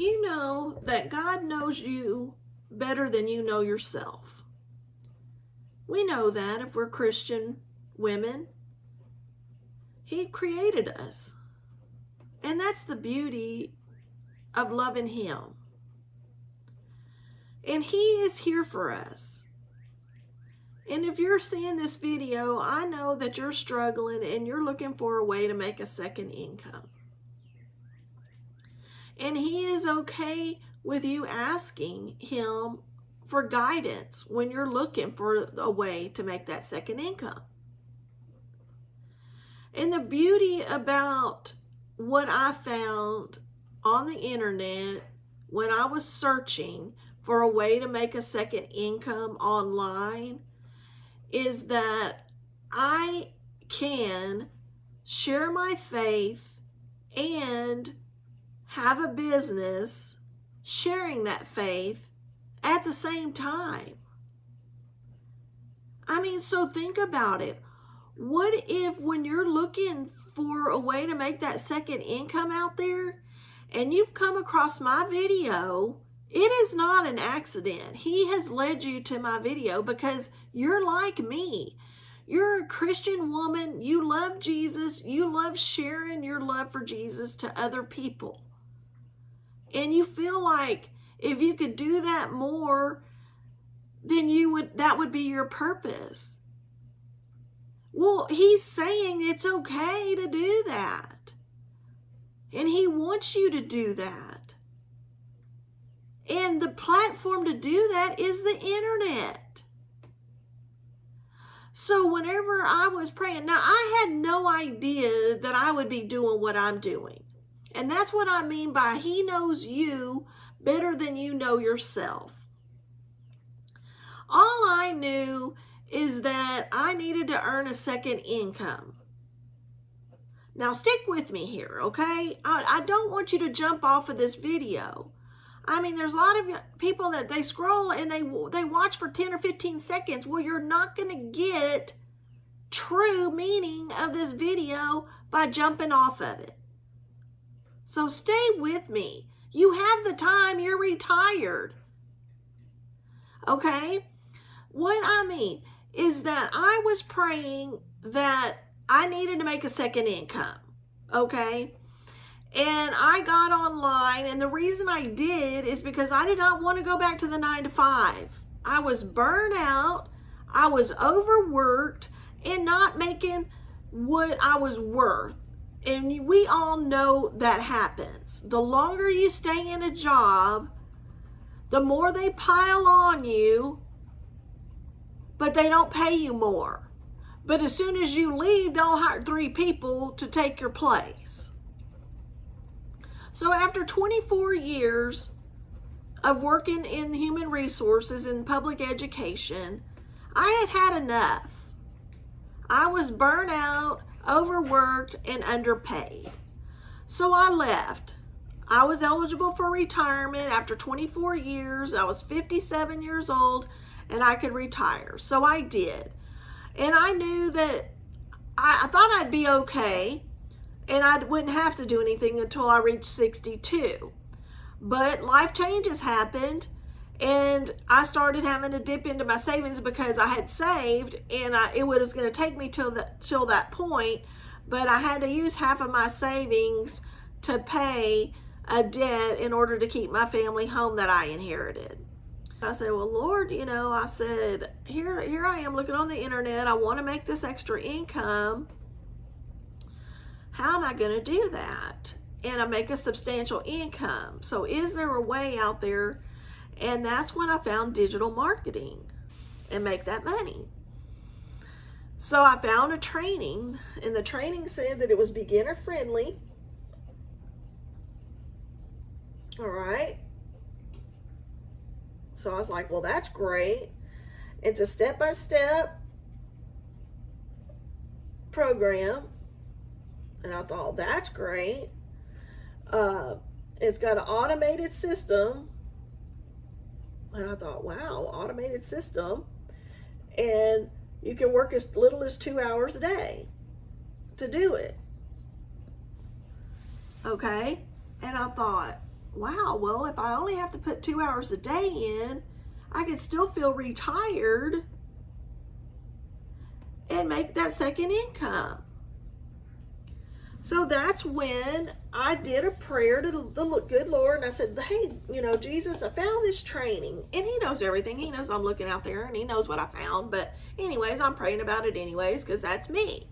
You know that God knows you better than you know yourself. We know that if we're Christian women. He created us. And that's the beauty of loving Him. And He is here for us. And if you're seeing this video, I know that you're struggling and you're looking for a way to make a second income. And He is okay with you asking Him for guidance when you're looking for a way to make that second income. And the beauty about what I found on the internet when I was searching for a way to make a second income online is that I can share my faith and have a business sharing that faith at the same time. I mean, so think about it. What if when you're looking for a way to make that second income out there and you've come across my video, it is not an accident. He has led you to my video because you're like me. You're a Christian woman. You love Jesus. You love sharing your love for Jesus to other people. And you feel like if you could do that more, then that would be your purpose. Well, He's saying it's okay to do that. And He wants you to do that. And the platform to do that is the internet. So whenever I was praying, now I had no idea that I would be doing what I'm doing. And that's what I mean by He knows you better than you know yourself. All I knew is that I needed to earn a second income. Now stick with me here, okay? I don't want you to jump off of this video. I mean, there's a lot of people that they scroll and they watch for 10 or 15 seconds. Well, you're not going to get true meaning of this video by jumping off of it. So stay with me. You have the time. You're retired. Okay? What I mean is that I was praying that I needed to make a second income. Okay? And I got online, and the reason I did is because I did not want to go back to the 9 to 5. I was burnt out, I was overworked, and not making what I was worth. And we all know that happens. The longer you stay in a job, the more they pile on you, but they don't pay you more. But as soon as you leave, they'll hire 3 people to take your place. So after 24 years of working in human resources and public education, I had enough. I was burnt out, overworked, and underpaid. So I left. I was eligible for retirement after 24 years. I was 57 years old and I could retire. So I did. And I knew that I thought I'd be okay and I wouldn't have to do anything until I reached 62. But life changes happened and I started having to dip into my savings because I had saved and it was going to take me till that point, but I had to use half of my savings to pay a debt in order to keep my family home that I inherited. I said, well, Lord, I said, here I am looking on the internet. I want to make this extra income. How am I going to do that? And I make a substantial income. So is there a way out there? And that's when I found digital marketing and make that money. So I found a training, and the training said that it was beginner friendly. All right. So I was like, well, that's great. It's a step-by-step program. And I thought, that's great. It's got an automated system. And I thought, wow, automated system. And you can work as little as 2 hours a day to do it. Okay? And I thought, wow, well, if I only have to put 2 hours a day in, I can still feel retired and make that second income. So that's when I did a prayer to the good Lord, and I said, hey, Jesus, I found this training. And he knows everything. He knows I'm looking out there, and he knows what I found. But anyways, I'm praying about it anyways, because that's me.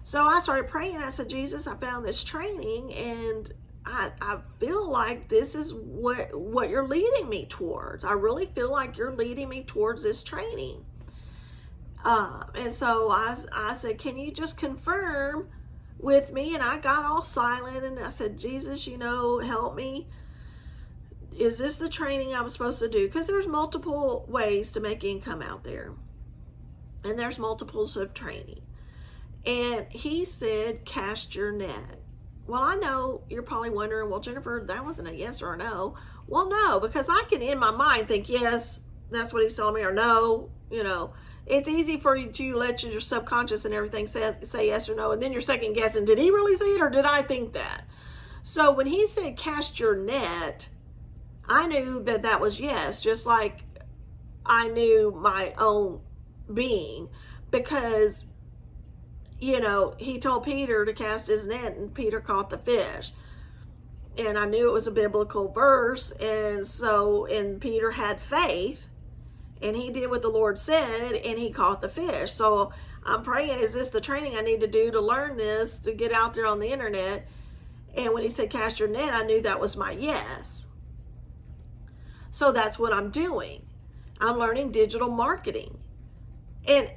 So I started praying. I said, Jesus, I found this training, and I feel like this is what you're leading me towards. I really feel like you're leading me towards this training. And so I said, can you just confirm with me? And I got all silent, and I said, Jesus, help me. Is this the training I'm supposed to do? Because there's multiple ways to make income out there, and there's multiples of training. And he said, cast your net. Well, I know you're probably wondering, well, Jenifer, that wasn't a yes or a no. Well, no, because I can in my mind think, yes, that's what he's telling me, or no. It's easy for you to let your subconscious and everything say yes or no, and then you're second guessing, did he really say it, or did I think that? So when he said cast your net, I knew that was yes, just like I knew my own being, because he told Peter to cast his net, and Peter caught the fish. And I knew it was a biblical verse, and Peter had faith, and he did what the Lord said, and he caught the fish. So I'm praying, is this the training I need to do to learn this, to get out there on the internet? And when he said cast your net, I knew that was my yes. So that's what I'm doing. I'm learning digital marketing. And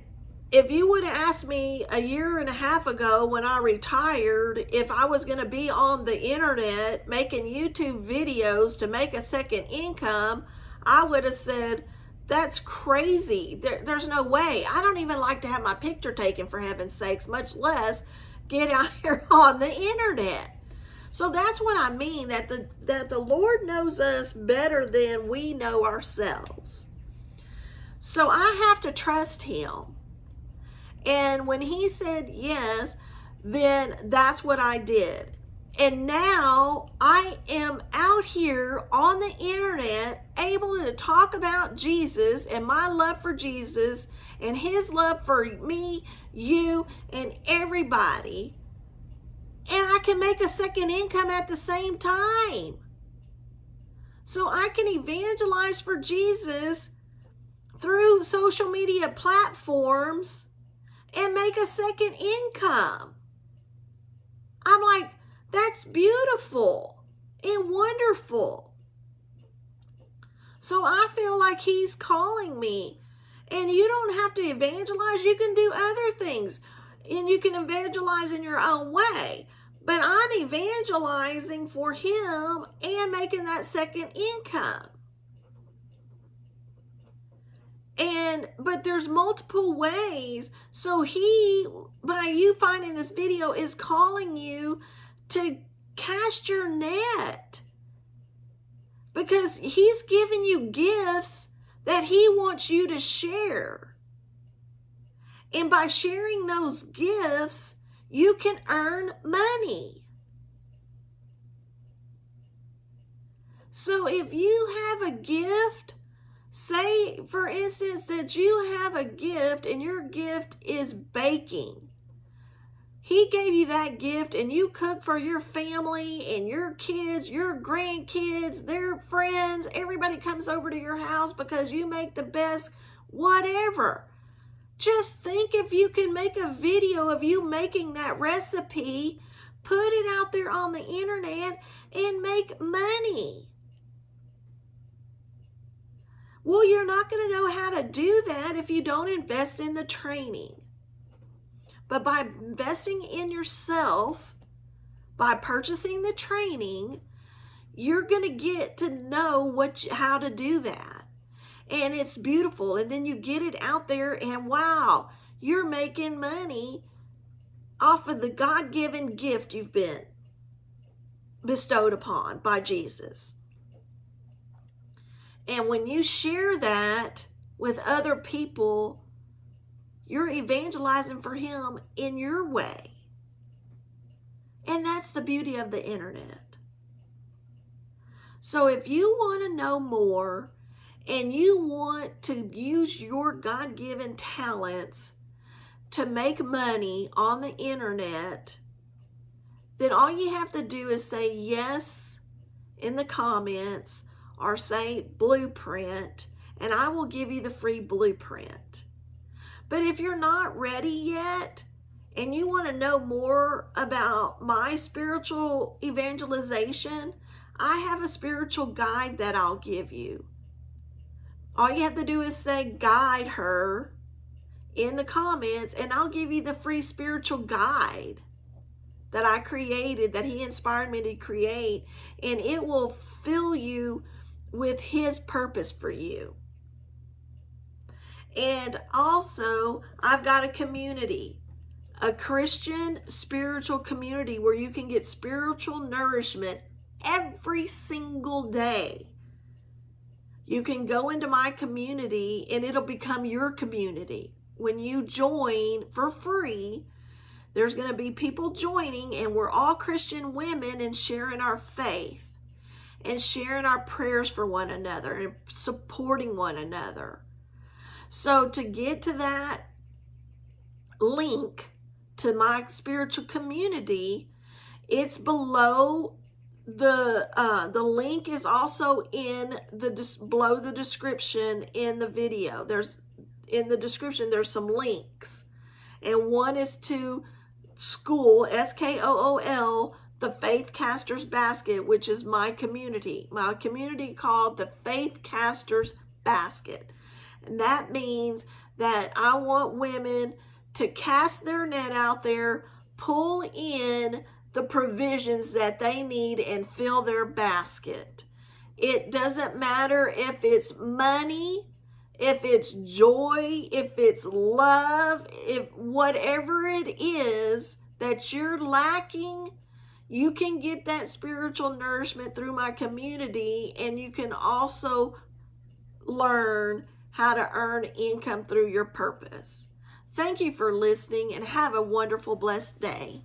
if you would have asked me a year and a half ago when I retired if I was going to be on the internet making YouTube videos to make a second income, I would have said, that's crazy. There's no way. I don't even like to have my picture taken, for heaven's sakes, much less get out here on the internet. So that's what I mean, that the Lord knows us better than we know ourselves. So I have to trust him. And when he said yes, then that's what I did. And now I am out here on the internet able to talk about Jesus and my love for Jesus and his love for me, you, and everybody. And I can make a second income at the same time. So I can evangelize for Jesus through social media platforms and make a second income. I'm like, that's beautiful and wonderful. So I feel like he's calling me. And you don't have to evangelize. You can do other things. And you can evangelize in your own way. But I'm evangelizing for him and making that second income. But there's multiple ways. So he, by you finding this video, is calling you to cast your net. Because he's giving you gifts that he wants you to share. And by sharing those gifts, you can earn money. So if you have a gift, say, for instance, that you have a gift and your gift is baking. He gave you that gift and you cook for your family and your kids, your grandkids, their friends. Everybody comes over to your house because you make the best whatever. Just think if you can make a video of you making that recipe, put it out there on the internet, and make money. Well, you're not going to know how to do that if you don't invest in the training. But by investing in yourself, by purchasing the training, you're going to get to know how to do that. And it's beautiful. And then you get it out there and wow, you're making money off of the God-given gift you've been bestowed upon by Jesus. And when you share that with other people, you're evangelizing for him in your way. And that's the beauty of the internet. So if you want to know more and you want to use your God-given talents to make money on the internet, then all you have to do is say yes in the comments or say blueprint, and I will give you the free blueprint. But if you're not ready yet and you want to know more about my spiritual evangelization, I have a spiritual guide that I'll give you. All you have to do is say guide her in the comments, and I'll give you the free spiritual guide that I created, that he inspired me to create, and it will fill you with his purpose for you. And also, I've got a community, a Christian spiritual community where you can get spiritual nourishment every single day. You can go into my community and it'll become your community. When you join for free, there's going to be people joining, and we're all Christian women and sharing our faith and sharing our prayers for one another and supporting one another. So to get to that link to my spiritual community, it's below the link is also in below the description in the video. In the description there's some links, and one is to school, SKOOL, the Faith Casters Basket, which is my community called the Faith Casters Basket. And that means that I want women to cast their net out there, pull in the provisions that they need, and fill their basket. It doesn't matter if it's money, if it's joy, if it's love, if whatever it is that you're lacking, you can get that spiritual nourishment through my community, and you can also learn how to earn income through your purpose. Thank you for listening, and have a wonderful, blessed day.